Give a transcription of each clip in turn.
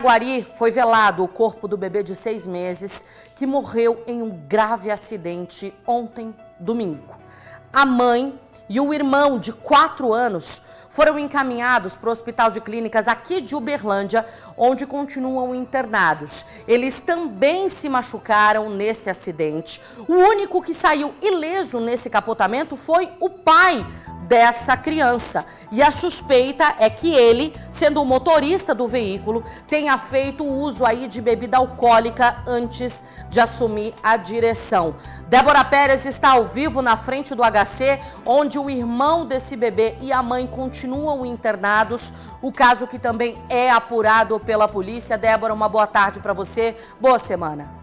Araguari foi velado o corpo do bebê de 6 meses que morreu em um grave acidente ontem, domingo. A mãe e o irmão de 4 anos foram encaminhados para o Hospital de Clínicas aqui de Uberlândia, onde continuam internados. Eles também se machucaram nesse acidente. O único que saiu ileso nesse capotamento foi o pai dessa criança. E a suspeita é que ele, sendo o motorista do veículo, tenha feito uso aí de bebida alcoólica antes de assumir a direção. Débora Pérez está ao vivo na frente do HC, onde o irmão desse bebê e a mãe continuam internados. O caso que também é apurado pela polícia. Débora, uma boa tarde para você. Boa semana.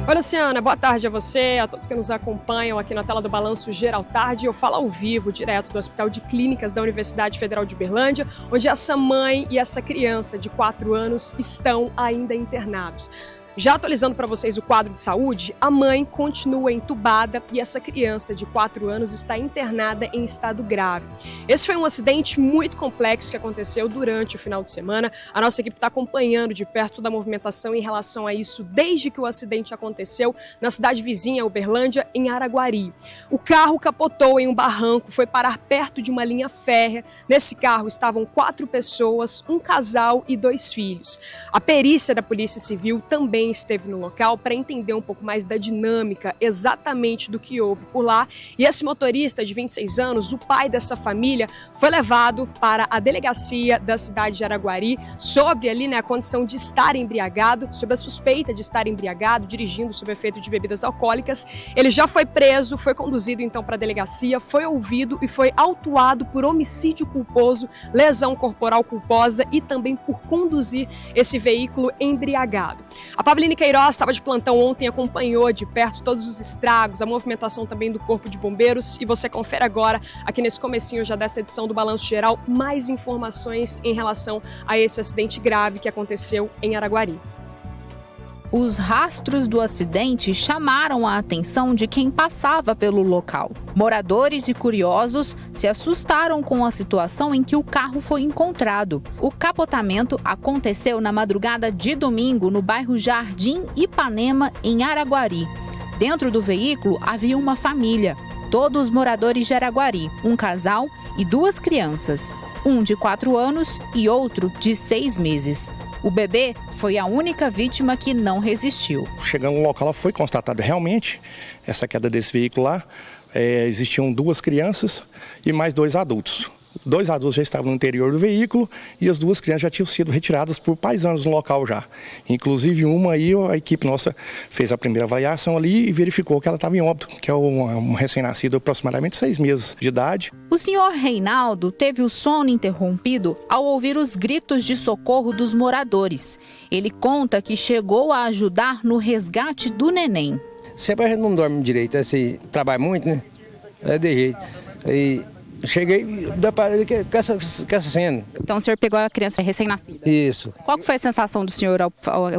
Oi, Luciana, boa tarde a você, a todos que nos acompanham aqui na tela do Balanço Geral Tarde. Eu falo ao vivo, direto do Hospital de Clínicas da Universidade Federal de Uberlândia, onde essa mãe e essa criança de 4 anos estão ainda internados. Já atualizando para vocês o quadro de saúde, a mãe continua entubada e essa criança de 4 anos está internada em estado grave. Esse foi um acidente muito complexo que aconteceu durante o final de semana. A nossa equipe está acompanhando de perto toda a movimentação em relação a isso desde que o acidente aconteceu na cidade vizinha, Uberlândia, em Araguari. O carro capotou em um barranco, foi parar perto de uma linha férrea. Nesse carro estavam 4 pessoas, um casal e 2 filhos. A perícia da Polícia Civil também esteve no local para entender um pouco mais da dinâmica exatamente do que houve por lá. E esse motorista de 26 anos, o pai dessa família, foi levado para a delegacia da cidade de Araguari sobre ali, a condição de estar embriagado, sobre a suspeita de estar embriagado, dirigindo sob efeito de bebidas alcoólicas. Ele já foi preso, foi conduzido então para a delegacia, foi ouvido e foi autuado por homicídio culposo, lesão corporal culposa e também por conduzir esse veículo embriagado. A Pablini Queiroz estava de plantão ontem, acompanhou de perto todos os estragos, a movimentação também do Corpo de Bombeiros, e você confere agora, aqui nesse comecinho já dessa edição do Balanço Geral, mais informações em relação a esse acidente grave que aconteceu em Araguari. Os rastros do acidente chamaram a atenção de quem passava pelo local. Moradores e curiosos se assustaram com a situação em que o carro foi encontrado. O capotamento aconteceu na madrugada de domingo no bairro Jardim Ipanema, em Araguari. Dentro do veículo havia uma família, todos moradores de Araguari, um casal e 2 crianças, um de 4 anos e outro de 6 meses. O bebê foi a única vítima que não resistiu. Chegando no local, foi constatado realmente essa queda desse veículo lá. Existiam 2 crianças e mais 2 adultos. 2 adultos já estavam no interior do veículo e as 2 crianças já tinham sido retiradas por paisanos no local já. Inclusive uma aí, a equipe nossa fez a primeira avaliação ali e verificou que ela estava em óbito, que é um recém-nascido aproximadamente 6 meses de idade. O senhor Reinaldo teve o sono interrompido ao ouvir os gritos de socorro dos moradores. Ele conta que chegou a ajudar no resgate do neném. Sempre a gente não dorme direito, assim, trabalha muito, né? É de jeito. E cheguei com essa cena. Então o senhor pegou a criança recém-nascida? Isso. Qual foi a sensação do senhor ao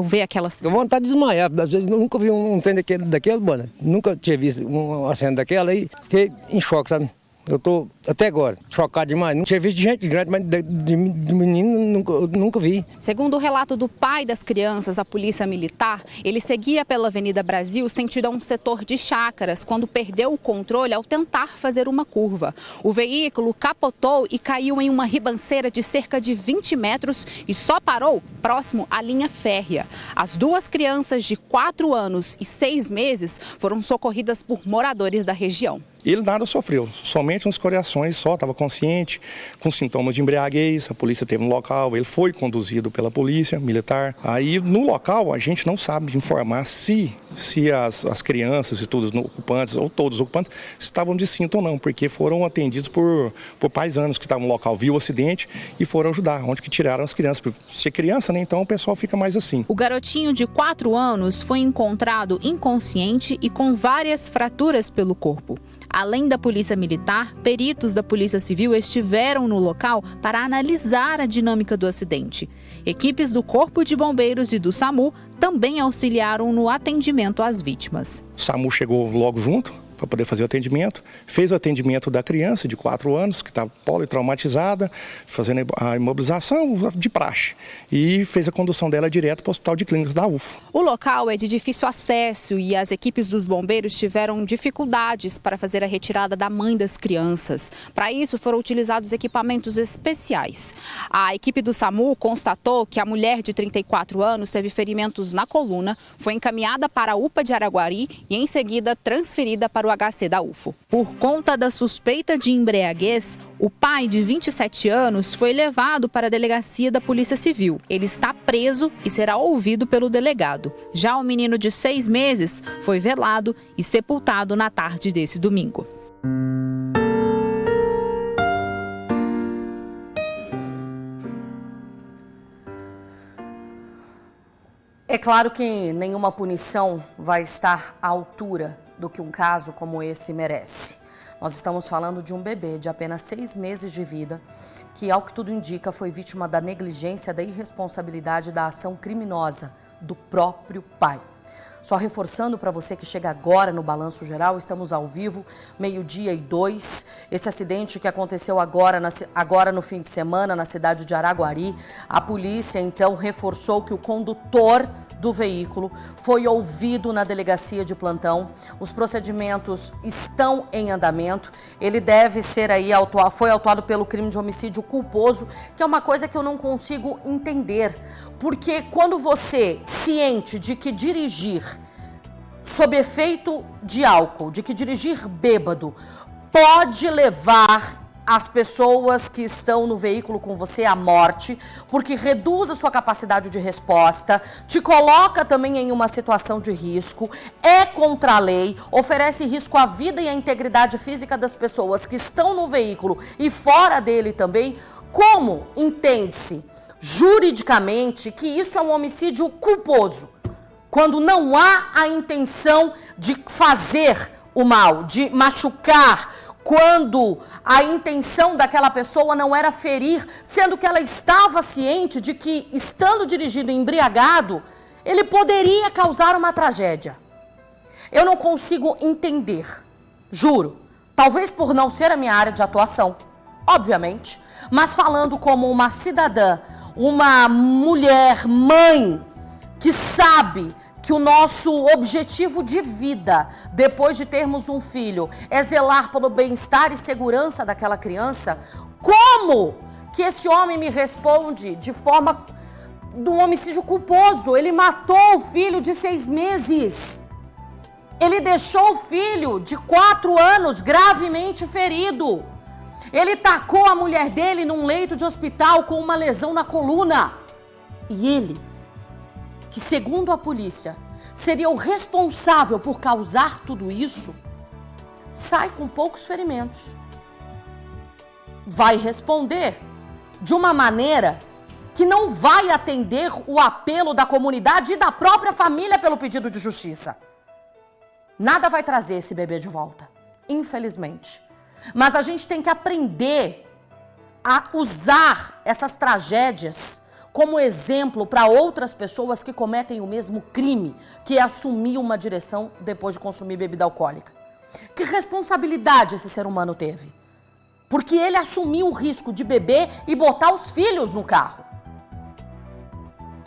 ver aquela cena? Deu vontade de desmaiar. Nunca vi um trem daquele, mano. Nunca tinha visto uma cena daquela e fiquei em choque, sabe? Eu tô até agora chocado demais. Não tinha visto de gente grande, mas de menino nunca vi. Segundo o relato do pai das crianças, a polícia militar, ele seguia pela Avenida Brasil sentido a um setor de chácaras quando perdeu o controle ao tentar fazer uma curva. O veículo capotou e caiu em uma ribanceira de cerca de 20 metros e só parou próximo à linha férrea. As 2 crianças de 4 anos e 6 meses foram socorridas por moradores da região. Ele nada sofreu, somente umas escoriações só, estava consciente, com sintomas de embriaguez, a polícia esteve no local, ele foi conduzido pela polícia militar. Aí no local a gente não sabe informar se as crianças e todos os ocupantes, ou todos os ocupantes, estavam de cinto ou não, porque foram atendidos por paisanos que estavam no local, viu o acidente e foram ajudar, onde que tiraram as crianças. Por ser criança, né, então o pessoal fica mais assim. O garotinho de 4 anos foi encontrado inconsciente e com várias fraturas pelo corpo. Além da Polícia Militar, peritos da Polícia Civil estiveram no local para analisar a dinâmica do acidente. Equipes do Corpo de Bombeiros e do SAMU também auxiliaram no atendimento às vítimas. O SAMU chegou logo junto para poder fazer o atendimento. Fez o atendimento da criança de 4 anos, que está politraumatizada, fazendo a imobilização de praxe. E fez a condução dela direto para o Hospital de Clínicas da UFO. O local é de difícil acesso e as equipes dos bombeiros tiveram dificuldades para fazer a retirada da mãe das crianças. Para isso, foram utilizados equipamentos especiais. A equipe do SAMU constatou que a mulher de 34 anos teve ferimentos na coluna, foi encaminhada para a UPA de Araguari e, em seguida, transferida para o HC da UFO. Por conta da suspeita de embriaguez, o pai de 27 anos foi levado para a delegacia da Polícia Civil. Ele está preso e será ouvido pelo delegado. Já o menino de 6 meses foi velado e sepultado na tarde desse domingo. É claro que nenhuma punição vai estar à altura do que um caso como esse merece. Nós estamos falando de um bebê de apenas 6 meses de vida, que, ao que tudo indica, foi vítima da negligência, da irresponsabilidade, da ação criminosa do próprio pai. Só reforçando para você que chega agora no Balanço Geral, estamos ao vivo, 12:02. Esse acidente que aconteceu agora no fim de semana na cidade de Araguari, a polícia então reforçou que o condutor do veículo foi ouvido na delegacia de plantão. Os procedimentos estão em andamento. Ele deve ser foi autuado pelo crime de homicídio culposo, que é uma coisa que eu não consigo entender. Porque quando você, ciente de que dirigir sob efeito de álcool, de que dirigir bêbado pode levar as pessoas que estão no veículo com você à morte, porque reduz a sua capacidade de resposta, te coloca também em uma situação de risco, é contra a lei, oferece risco à vida e à integridade física das pessoas que estão no veículo e fora dele também. Como entende-se juridicamente que isso é um homicídio culposo, quando não há a intenção de fazer o mal, de machucar, quando a intenção daquela pessoa não era ferir, sendo que ela estava ciente de que, estando dirigindo embriagado, ele poderia causar uma tragédia. Eu não consigo entender, juro, talvez por não ser a minha área de atuação, obviamente, mas falando como uma cidadã, uma mulher, mãe, que sabe que o nosso objetivo de vida, depois de termos um filho, é zelar pelo bem-estar e segurança daquela criança, como que esse homem me responde de forma de um homicídio culposo? Ele matou o filho de 6 meses. Ele deixou o filho de 4 anos gravemente ferido. Ele tacou a mulher dele num leito de hospital com uma lesão na coluna. E ele, que segundo a polícia seria o responsável por causar tudo isso, sai com poucos ferimentos. Vai responder de uma maneira que não vai atender o apelo da comunidade e da própria família pelo pedido de justiça. Nada vai trazer esse bebê de volta, infelizmente. Mas a gente tem que aprender a usar essas tragédias como exemplo para outras pessoas que cometem o mesmo crime, que é assumir uma direção depois de consumir bebida alcoólica. Que responsabilidade esse ser humano teve? Porque ele assumiu o risco de beber e botar os filhos no carro.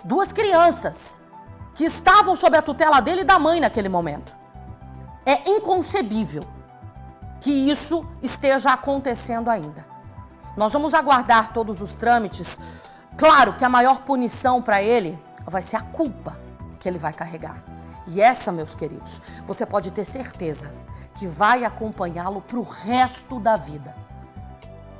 2 crianças que estavam sob a tutela dele e da mãe naquele momento. É inconcebível que isso esteja acontecendo ainda. Nós vamos aguardar todos os trâmites. Claro que a maior punição para ele vai ser a culpa que ele vai carregar. E essa, meus queridos, você pode ter certeza que vai acompanhá-lo para o resto da vida.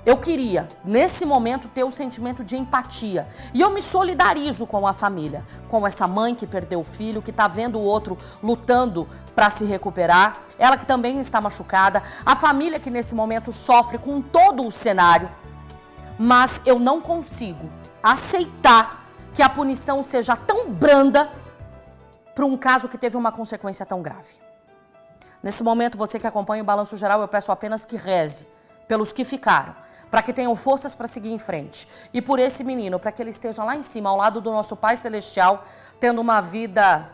Eu queria, nesse momento, ter o sentimento de empatia. E eu me solidarizo com a família, com essa mãe que perdeu o filho, que está vendo o outro lutando para se recuperar, ela que também está machucada, a família que nesse momento sofre com todo o cenário. Mas eu não consigo aceitar que a punição seja tão branda para um caso que teve uma consequência tão grave. Nesse momento, você que acompanha o Balanço Geral, eu peço apenas que reze pelos que ficaram, para que tenham forças para seguir em frente. E por esse menino, para que ele esteja lá em cima, ao lado do nosso Pai Celestial, tendo uma vida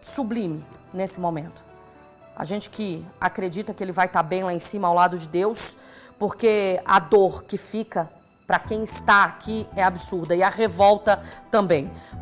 sublime nesse momento. A gente que acredita que ele vai estar bem lá em cima ao lado de Deus, porque a dor que fica para quem está aqui é absurda e a revolta também.